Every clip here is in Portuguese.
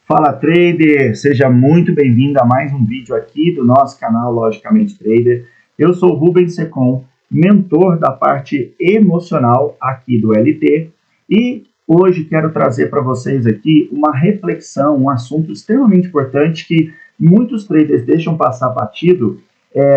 Fala trader, seja muito bem-vindo a mais um vídeo aqui do nosso canal Logicamente Trader. Eu sou o Rubens Secom, mentor da parte emocional aqui do LT e hoje quero trazer para vocês aqui uma reflexão, um assunto extremamente importante que muitos traders deixam passar batido,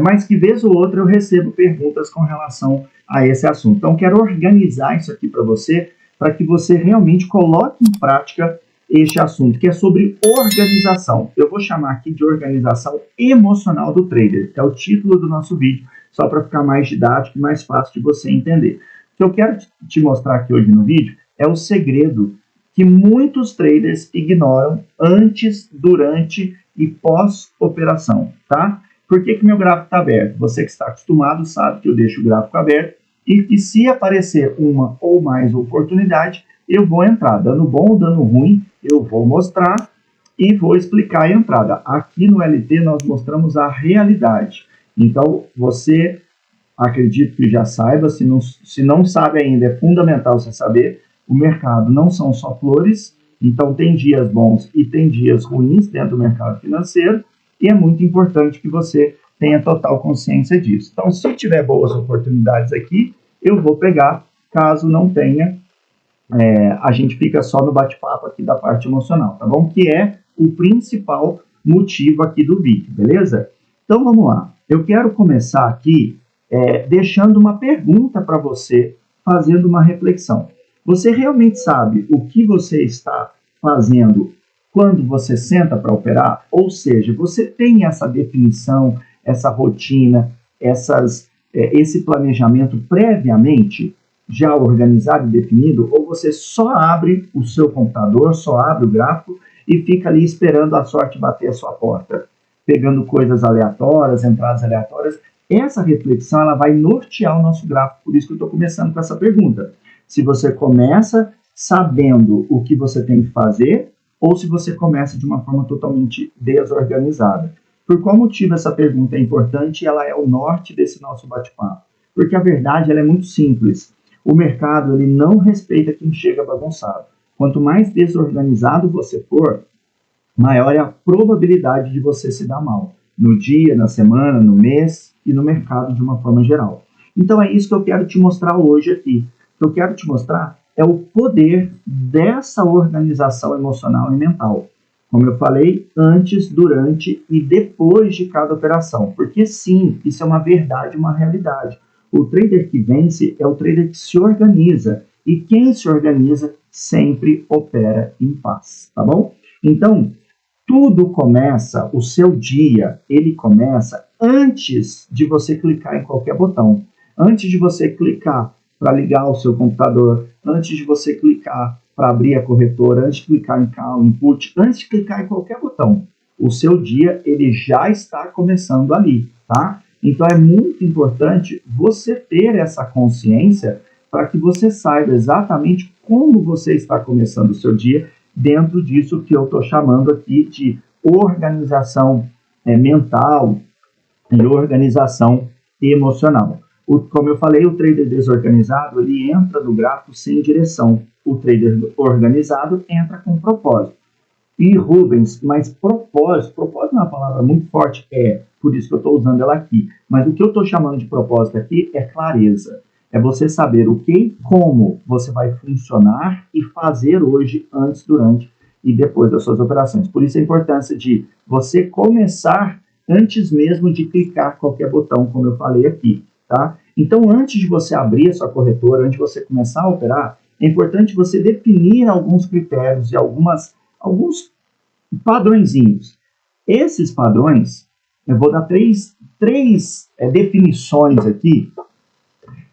mas que vez ou outra eu recebo perguntas com relação a esse assunto. Então quero organizar isso aqui para que você realmente coloque em prática este assunto, que é sobre organização. Eu vou chamar aqui de organização emocional do trader. É o título do nosso vídeo, só para ficar mais didático e mais fácil de você entender. O que eu quero te mostrar aqui hoje no vídeo é o segredo que muitos traders ignoram antes, durante e pós-operação, tá? Por que meu gráfico está aberto? Você que está acostumado sabe que eu deixo o gráfico aberto e que se aparecer uma ou mais oportunidade, eu vou entrar, dando bom ou dando ruim, eu vou mostrar e vou explicar a entrada. Aqui no LT nós mostramos a realidade. Então, você, acredito que já saiba, se não sabe ainda, é fundamental você saber, o mercado não são só flores, então tem dias bons e tem dias ruins dentro do mercado financeiro, e é muito importante que você tenha total consciência disso. Então, se tiver boas oportunidades aqui, eu vou pegar, caso não tenha, a gente fica só no bate-papo aqui da parte emocional, tá bom? Que é o principal motivo aqui do vídeo, beleza? Então vamos lá. Eu quero começar aqui deixando uma pergunta para você, fazendo uma reflexão. Você realmente sabe o que você está fazendo quando você senta para operar? Ou seja, você tem essa definição, essa rotina, esse planejamento previamente já organizado e definido, ou você só abre o seu computador, só abre o gráfico e fica ali esperando a sorte bater a sua porta, pegando coisas aleatórias, entradas aleatórias. Essa reflexão ela vai nortear o nosso gráfico, por isso que eu estou começando com essa pergunta. Se você começa sabendo o que você tem que fazer, ou se você começa de uma forma totalmente desorganizada. Por qual motivo essa pergunta é importante e ela é o norte desse nosso bate-papo? Porque a verdade ela é muito simples. O mercado ele não respeita quem chega bagunçado. Quanto mais desorganizado você for, maior é a probabilidade de você se dar mal. No dia, na semana, no mês e no mercado de uma forma geral. Então é isso que eu quero te mostrar hoje aqui. O que eu quero te mostrar é o poder dessa organização emocional e mental. Como eu falei, antes, durante e depois de cada operação. Porque sim, isso é uma verdade, uma realidade. O trader que vence é o trader que se organiza. E quem se organiza sempre opera em paz, tá bom? Então, tudo começa, o seu dia, ele começa antes de você clicar em qualquer botão. Antes de você clicar para ligar o seu computador, antes de você clicar para abrir a corretora, antes de clicar em call, input, antes de clicar em qualquer botão, o seu dia, ele já está começando ali, tá? Então, é muito importante você ter essa consciência para que você saiba exatamente como você está começando o seu dia dentro disso que eu estou chamando aqui de organização mental e organização emocional. Como eu falei, o trader desorganizado, ele entra no gráfico sem direção. O trader organizado entra com propósito. E Rubens, mas propósito não é uma palavra muito forte, por isso que eu estou usando ela aqui. Mas o que eu estou chamando de propósito aqui é clareza. É você saber o que e como você vai funcionar e fazer hoje, antes, durante e depois das suas operações. Por isso a importância de você começar antes mesmo de clicar qualquer botão, como eu falei aqui, tá? Então, antes de você abrir a sua corretora, antes de você começar a operar, é importante você definir alguns critérios e alguns padrõezinhos. Esses padrões, eu vou dar três definições aqui,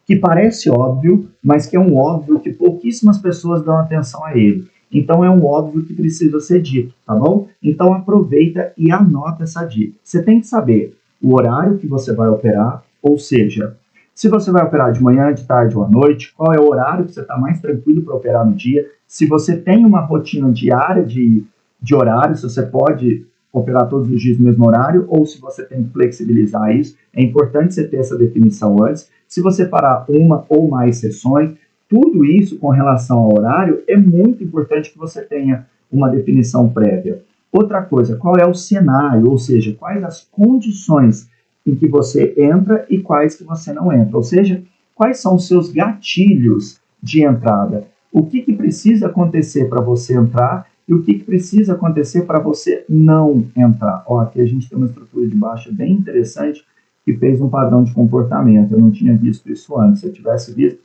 que parece óbvio, mas que é um óbvio que pouquíssimas pessoas dão atenção a ele. Então, é um óbvio que precisa ser dito, tá bom? Então, aproveita e anota essa dica. Você tem que saber o horário que você vai operar, ou seja, se você vai operar de manhã, de tarde ou à noite, qual é o horário que você está mais tranquilo para operar no dia, se você tem uma rotina diária de horário, se você pode operar todos os dias no mesmo horário, ou se você tem que flexibilizar isso, é importante você ter essa definição antes. Se você parar uma ou mais sessões, tudo isso com relação ao horário, é muito importante que você tenha uma definição prévia. Outra coisa, qual é o cenário, ou seja, quais as condições em que você entra e quais que você não entra, ou seja, quais são os seus gatilhos de entrada, o que precisa acontecer para você entrar e o que precisa acontecer para você não entrar. Ó, aqui a gente tem uma estrutura de baixa bem interessante que fez um padrão de comportamento, eu não tinha visto isso antes, se eu tivesse visto,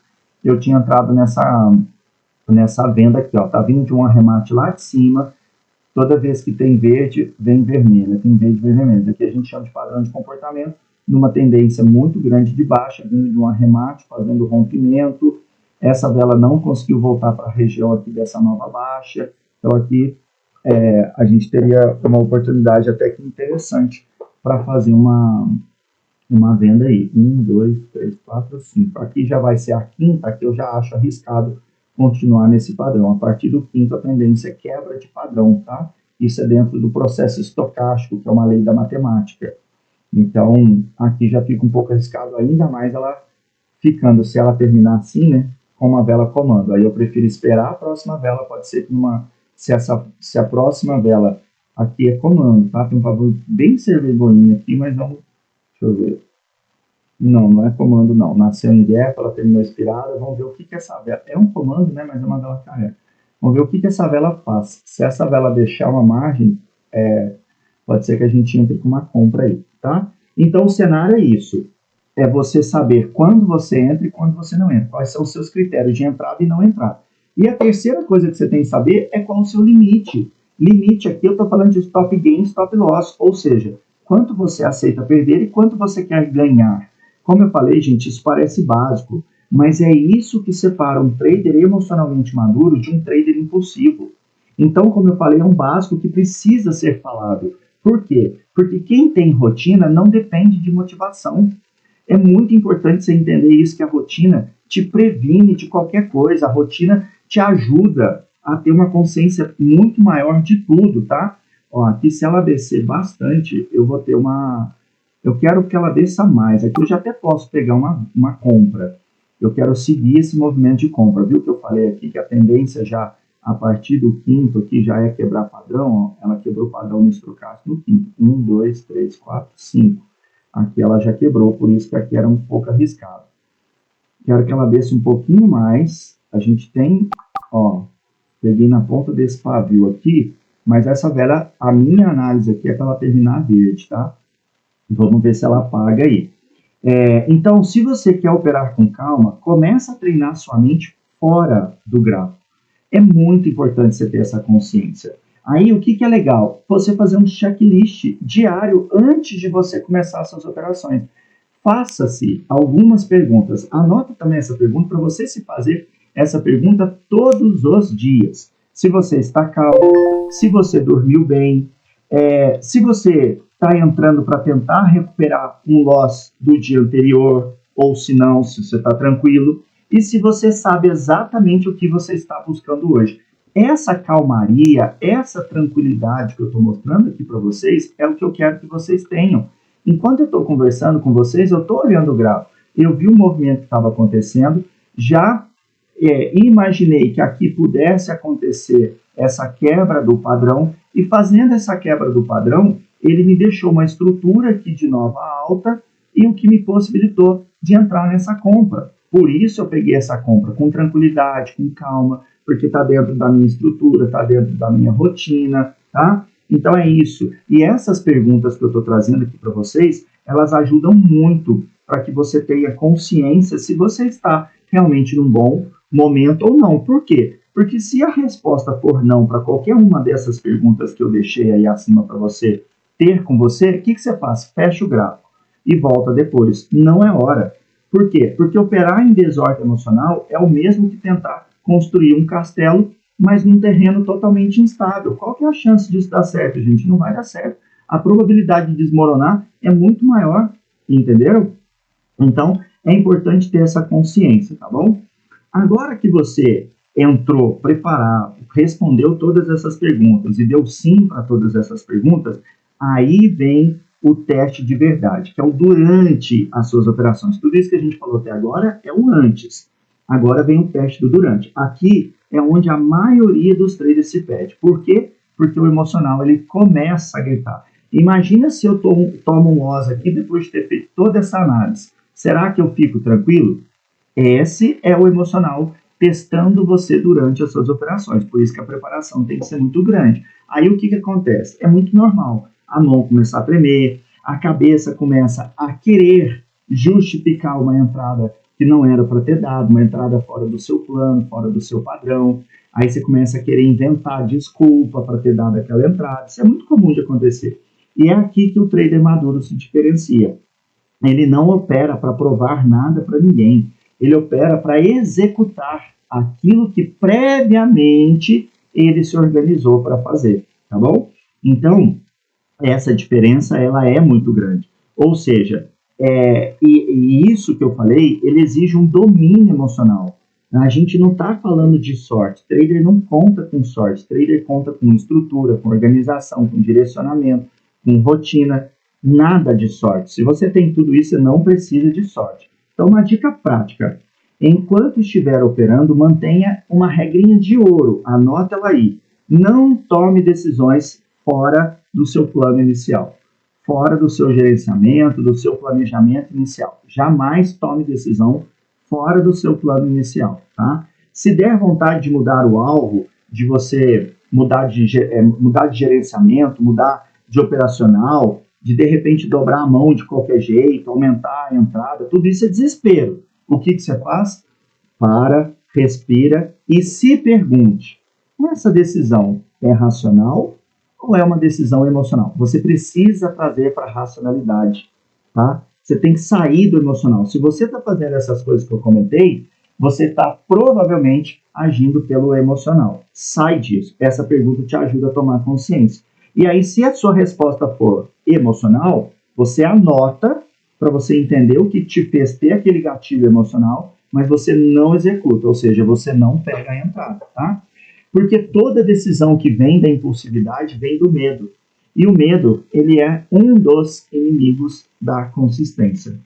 eu tinha entrado nessa venda aqui, ó, tá vindo de um arremate lá de cima. Toda vez que tem verde, vem vermelha. Tem verde, vem vermelha. Aqui a gente chama de padrão de comportamento, numa tendência muito grande de baixa, vindo de um arremate, fazendo rompimento. Essa vela não conseguiu voltar para a região aqui dessa nova baixa. Então aqui a gente teria uma oportunidade até que interessante para fazer uma venda aí. 1, 2, 3, 4, 5. Aqui já vai ser a quinta, que eu já acho arriscado continuar nesse padrão. A partir do quinto, a tendência é quebra de padrão, tá? Isso é dentro do processo estocástico, que é uma lei da matemática. Então, aqui já fica um pouco arriscado, ainda mais ela ficando, se ela terminar assim, né, com uma vela comando. Aí eu prefiro esperar a próxima vela, pode ser que se a próxima vela aqui é comando, tá? Tem um favor bem cervejolinho aqui, mas vamos, deixa eu ver. Não é comando não, nasceu em gap, ela terminou expirada, vamos ver o que essa vela, é um comando, né, mas é uma vela careca. Vamos ver o que essa vela faz. Se essa vela deixar uma margem, pode ser que a gente entre com uma compra aí, tá? Então o cenário é isso, é você saber quando você entra e quando você não entra, quais são os seus critérios de entrada e não entrada. E a terceira coisa que você tem que saber é qual o seu limite. Limite aqui eu estou falando de stop gain, stop loss, ou seja, quanto você aceita perder e quanto você quer ganhar. Como eu falei, gente, isso parece básico, mas é isso que separa um trader emocionalmente maduro de um trader impulsivo. Então, como eu falei, é um básico que precisa ser falado. Por quê? Porque quem tem rotina não depende de motivação. É muito importante você entender isso, que a rotina te previne de qualquer coisa, a rotina te ajuda a ter uma consciência muito maior de tudo, tá? Ó, aqui se ela descer bastante, eu vou ter eu quero que ela desça mais. Aqui eu já até posso pegar uma compra. Eu quero seguir esse movimento de compra. Viu que eu falei aqui que a tendência já, a partir do quinto aqui, já é quebrar padrão? Ó, ela quebrou padrão no estocástico no quinto. 1, 2, 3, 4, 5. Aqui ela já quebrou, por isso que aqui era um pouco arriscado. Quero que ela desça um pouquinho mais. A gente tem, ó, peguei na ponta desse pavio aqui, mas essa vela, a minha análise aqui é para ela terminar verde, tá? Vamos ver se ela apaga aí. Então, se você quer operar com calma, começa a treinar sua mente fora do gráfico. É muito importante você ter essa consciência. Aí, o que é legal? Você fazer um checklist diário antes de você começar suas operações. Faça-se algumas perguntas. Anota também essa pergunta para você se fazer essa pergunta todos os dias. Se você está calmo, se você dormiu bem, se você está entrando para tentar recuperar um loss do dia anterior, ou se não, se você está tranquilo, e se você sabe exatamente o que você está buscando hoje. Essa calmaria, essa tranquilidade que eu estou mostrando aqui para vocês, é o que eu quero que vocês tenham. Enquanto eu estou conversando com vocês, eu estou olhando o gráfico, eu vi o movimento que estava acontecendo, já imaginei que aqui pudesse acontecer essa quebra do padrão, e fazendo essa quebra do padrão, ele me deixou uma estrutura aqui de nova alta, e o que me possibilitou de entrar nessa compra. Por isso eu peguei essa compra com tranquilidade, com calma, porque está dentro da minha estrutura, está dentro da minha rotina, tá? Então é isso. E essas perguntas que eu estou trazendo aqui para vocês, elas ajudam muito para que você tenha consciência se você está realmente num bom momento ou não. Por quê? Porque se a resposta for não para qualquer uma dessas perguntas que eu deixei aí acima para você ter com você, o que você faz? Fecha o gráfico e volta depois. Não é hora. Por quê? Porque operar em desordem emocional é o mesmo que tentar construir um castelo, mas num terreno totalmente instável. Qual que é a chance disso dar certo, gente? Não vai dar certo. A probabilidade de desmoronar é muito maior, entenderam? Então, é importante ter essa consciência, tá bom? Agora que você entrou preparado, respondeu todas essas perguntas e deu sim para todas essas perguntas, aí vem o teste de verdade, que é o durante as suas operações. Tudo isso que a gente falou até agora é o antes. Agora vem o teste do durante. Aqui é onde a maioria dos traders se perde. Por quê? Porque o emocional ele começa a gritar. Imagina se eu tomo um loss aqui depois de ter feito toda essa análise. Será que eu fico tranquilo? Esse é o emocional testando você durante as suas operações. Por isso que a preparação tem que ser muito grande. Aí o que acontece? É muito normal. A mão começar a tremer, a cabeça começa a querer justificar uma entrada que não era para ter dado, uma entrada fora do seu plano, fora do seu padrão. Aí você começa a querer inventar desculpa para ter dado aquela entrada. Isso é muito comum de acontecer. E é aqui que o trader maduro se diferencia. Ele não opera para provar nada para ninguém. Ele opera para executar aquilo que previamente ele se organizou para fazer, tá bom? Então, essa diferença ela é muito grande. Ou seja, e isso que eu falei, ele exige um domínio emocional. A gente não está falando de sorte. Trader não conta com sorte. Trader conta com estrutura, com organização, com direcionamento, com rotina. Nada de sorte. Se você tem tudo isso, você não precisa de sorte. Então, uma dica prática. Enquanto estiver operando, mantenha uma regrinha de ouro. Anota ela aí. Não tome decisões fora do seu plano inicial. Fora do seu gerenciamento, do seu planejamento inicial. Jamais tome decisão fora do seu plano inicial, tá? Se der vontade de mudar o alvo, de você mudar de gerenciamento, mudar de operacional, de repente dobrar a mão de qualquer jeito, aumentar a entrada, tudo isso é desespero. O que você faz? Para, respira e se pergunte, essa decisão é racional ou é uma decisão emocional? Você precisa trazer para a racionalidade, tá? Você tem que sair do emocional. Se você está fazendo essas coisas que eu comentei, você está provavelmente agindo pelo emocional. Sai disso. Essa pergunta te ajuda a tomar consciência. E aí, se a sua resposta for emocional, você anota para você entender o que te fez ter aquele gatilho emocional, mas você não executa, ou seja, você não pega a entrada, tá? Porque toda decisão que vem da impulsividade vem do medo. E o medo, ele é um dos inimigos da consistência.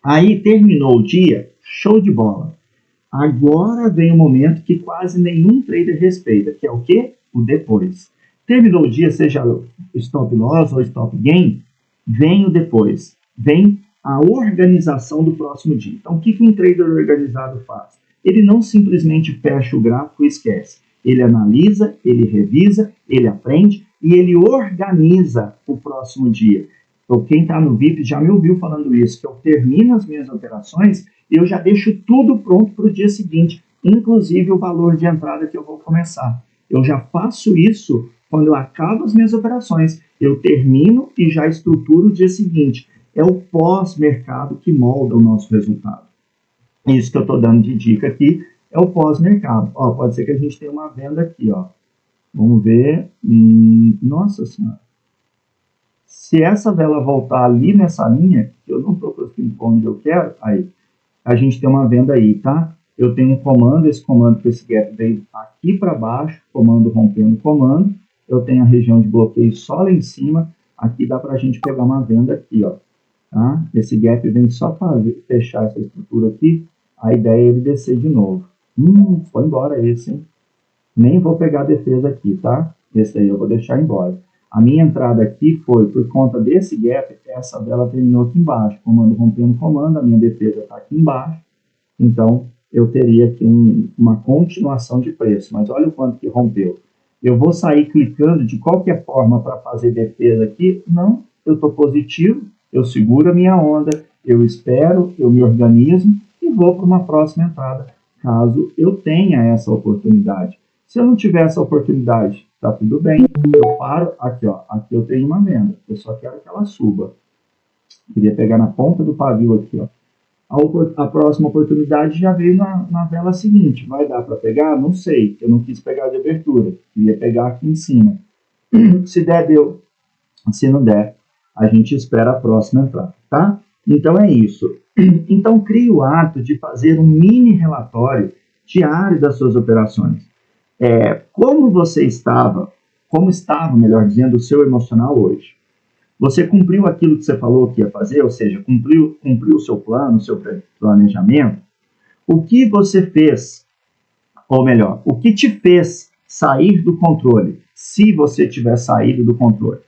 Aí, terminou o dia, show de bola. Agora vem o momento que quase nenhum trader respeita, que é o quê? O depois. Terminou o dia, seja stop loss ou stop gain, vem o depois. Vem a organização do próximo dia. Então, o que um trader organizado faz? Ele não simplesmente fecha o gráfico e esquece. Ele analisa, ele revisa, ele aprende e ele organiza o próximo dia. Então, quem está no VIP já me ouviu falando isso, que eu termino as minhas operações e eu já deixo tudo pronto para o dia seguinte, inclusive o valor de entrada que eu vou começar. Eu já faço isso quando eu acabo as minhas operações. Eu termino e já estruturo o dia seguinte. É o pós-mercado que molda o nosso resultado. Isso que eu estou dando de dica aqui é o pós-mercado. Ó, pode ser que a gente tenha uma venda aqui, ó. Vamos ver. Nossa Senhora. Se essa vela voltar ali nessa linha, que eu não estou conseguindo onde eu quero, aí, a gente tem uma venda aí, tá? Eu tenho um comando, esse comando com esse gap veio aqui para baixo, comando rompendo comando. Eu tenho a região de bloqueio só lá em cima. Aqui dá para a gente pegar uma venda aqui, ó. Tá? Esse gap vem só para fechar essa estrutura aqui. A ideia é ele descer de novo. Foi embora esse, hein? Nem vou pegar a defesa aqui, tá? Esse aí eu vou deixar embora. A minha entrada aqui foi por conta desse gap, essa dela terminou aqui embaixo. Comando rompendo comando, a minha defesa está aqui embaixo. Então, eu teria aqui uma continuação de preço. Mas olha o quanto que rompeu. Eu vou sair clicando de qualquer forma para fazer defesa aqui? Não, eu estou positivo, eu seguro a minha onda, eu espero, eu me organizo e vou para uma próxima entrada, caso eu tenha essa oportunidade. Se eu não tiver essa oportunidade, tá tudo bem, eu paro, aqui ó, aqui eu tenho uma venda, eu só quero que ela suba. Queria pegar na ponta do pavio aqui, ó. A próxima oportunidade já veio na vela seguinte. Vai dar para pegar? Não sei. Eu não quis pegar de abertura. Queria pegar aqui em cima. Se der, deu. Se não der, a gente espera a próxima entrada, tá? Então é isso. Então crie o hábito de fazer um mini relatório diário das suas operações. Como estava, melhor dizendo, o seu emocional hoje. Você cumpriu aquilo que você falou que ia fazer, ou seja, cumpriu o seu plano, o seu planejamento. O que você fez Ou melhor, o que te fez sair do controle, se você tiver saído do controle.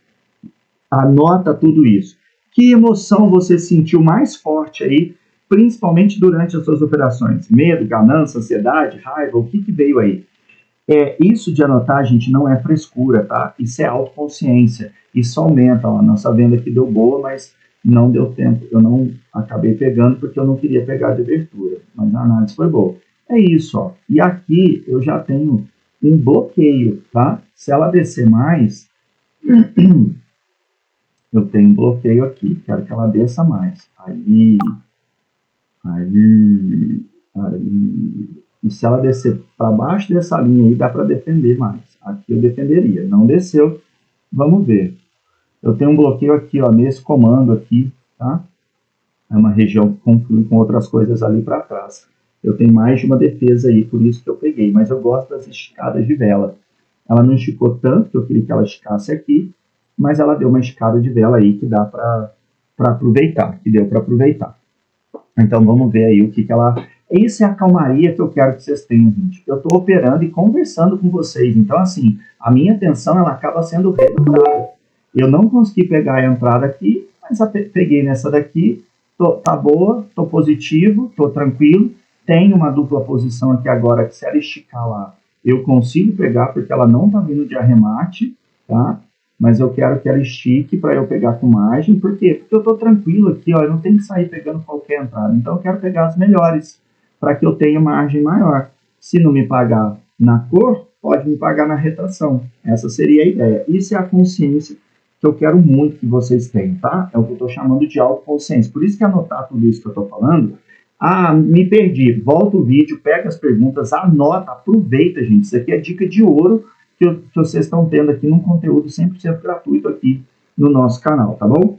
Anota tudo isso. Que emoção você sentiu mais forte aí, principalmente durante as suas operações? Medo, ganância, ansiedade, raiva, o que veio aí? Isso de anotar, gente, não é frescura, tá? Isso é autoconsciência. Isso aumenta, ó, a nossa venda aqui deu boa, mas não deu tempo. Eu não acabei pegando porque eu não queria pegar de abertura, mas a análise foi boa. É isso, ó. E aqui eu já tenho um bloqueio, tá? Se ela descer mais, eu tenho um bloqueio aqui. Quero que ela desça mais. Aí. E se ela descer para baixo dessa linha aí, dá para defender mais. Aqui eu defenderia. Não desceu. Vamos ver. Eu tenho um bloqueio aqui, ó, nesse comando aqui, tá? É uma região que conflui com outras coisas ali para trás. Eu tenho mais de uma defesa aí, por isso que eu peguei. Mas eu gosto das esticadas de vela. Ela não esticou tanto, que eu queria que ela esticasse aqui, mas ela deu uma esticada de vela aí que dá para aproveitar, que deu para aproveitar. Então vamos ver aí o que ela... Isso é a calmaria que eu quero que vocês tenham, gente. Eu estou operando e conversando com vocês. Então, assim, a minha atenção ela acaba sendo redobrada. Eu não consegui pegar a entrada aqui, mas peguei nessa daqui. Tá boa, tô positivo, tô tranquilo. Tem uma dupla posição aqui agora que se ela esticar lá, eu consigo pegar porque ela não tá vindo de arremate, tá? Mas eu quero que ela estique para eu pegar com margem. Por quê? Porque eu tô tranquilo aqui, ó, eu não tenho que sair pegando qualquer entrada. Então eu quero pegar as melhores para que eu tenha margem maior. Se não me pagar na cor, pode me pagar na retração. Essa seria a ideia. Isso é a consciência que eu quero muito que vocês tenham, tá? É o que eu estou chamando de autoconsciência. Por isso que anotar tudo isso que eu estou falando... Ah, me perdi. Volta o vídeo, pega as perguntas, anota, aproveita, gente. Isso aqui é dica de ouro que vocês estão tendo aqui num conteúdo 100% gratuito aqui no nosso canal, tá bom?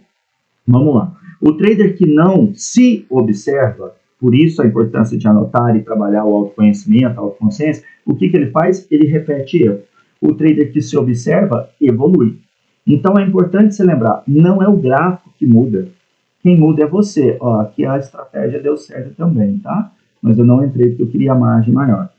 Vamos lá. O trader que não se observa, por isso a importância de anotar e trabalhar o autoconhecimento, a autoconsciência, o que ele faz? Ele repete erro. O trader que se observa, evolui. Então é importante se lembrar, não é o gráfico que muda. Quem muda é você. Ó, aqui a estratégia deu certo também, tá? Mas eu não entrei porque eu queria a margem maior.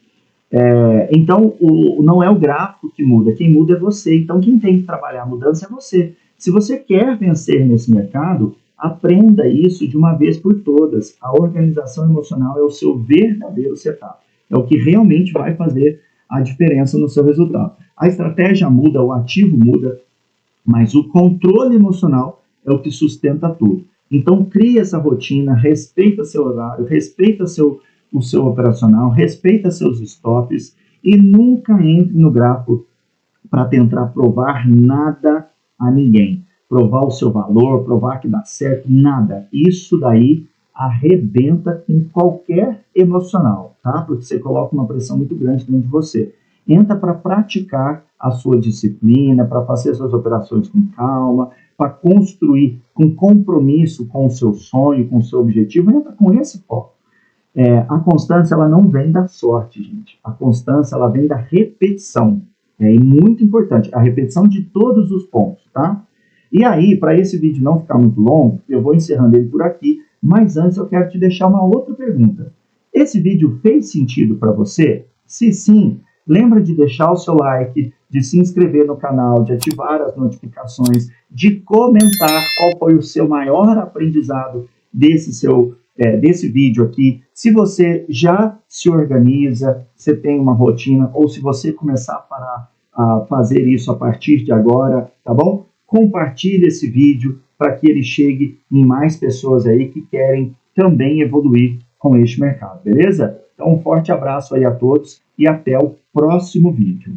Então, não é o gráfico que muda, quem muda é você. Então, quem tem que trabalhar a mudança é você. Se você quer vencer nesse mercado, aprenda isso de uma vez por todas. A organização emocional é o seu verdadeiro setup. É o que realmente vai fazer a diferença no seu resultado. A estratégia muda, o ativo muda, mas o controle emocional é o que sustenta tudo. Então, crie essa rotina, respeita seu horário, respeita o seu operacional, respeita seus stops e nunca entre no gráfico para tentar provar nada a ninguém. Provar o seu valor, provar que dá certo, nada. Isso daí arrebenta com qualquer emocional, tá? Porque você coloca uma pressão muito grande dentro de você. Entra para praticar a sua disciplina, para fazer suas operações com calma, para construir com compromisso com o seu sonho, com o seu objetivo. Entra com esse foco. A constância, ela não vem da sorte, gente. A constância, ela vem da repetição. É muito importante, a repetição de todos os pontos, tá? E aí, para esse vídeo não ficar muito longo, eu vou encerrando ele por aqui, mas antes eu quero te deixar uma outra pergunta. Esse vídeo fez sentido para você? Se sim, lembra de deixar o seu like, de se inscrever no canal, de ativar as notificações, de comentar qual foi o seu maior aprendizado desse vídeo aqui. Se você já se organiza, você tem uma rotina, ou se você começar a fazer isso a partir de agora, tá bom? Compartilhe esse vídeo para que ele chegue em mais pessoas aí que querem também evoluir com este mercado, beleza? Então, um forte abraço aí a todos e até o próximo vídeo.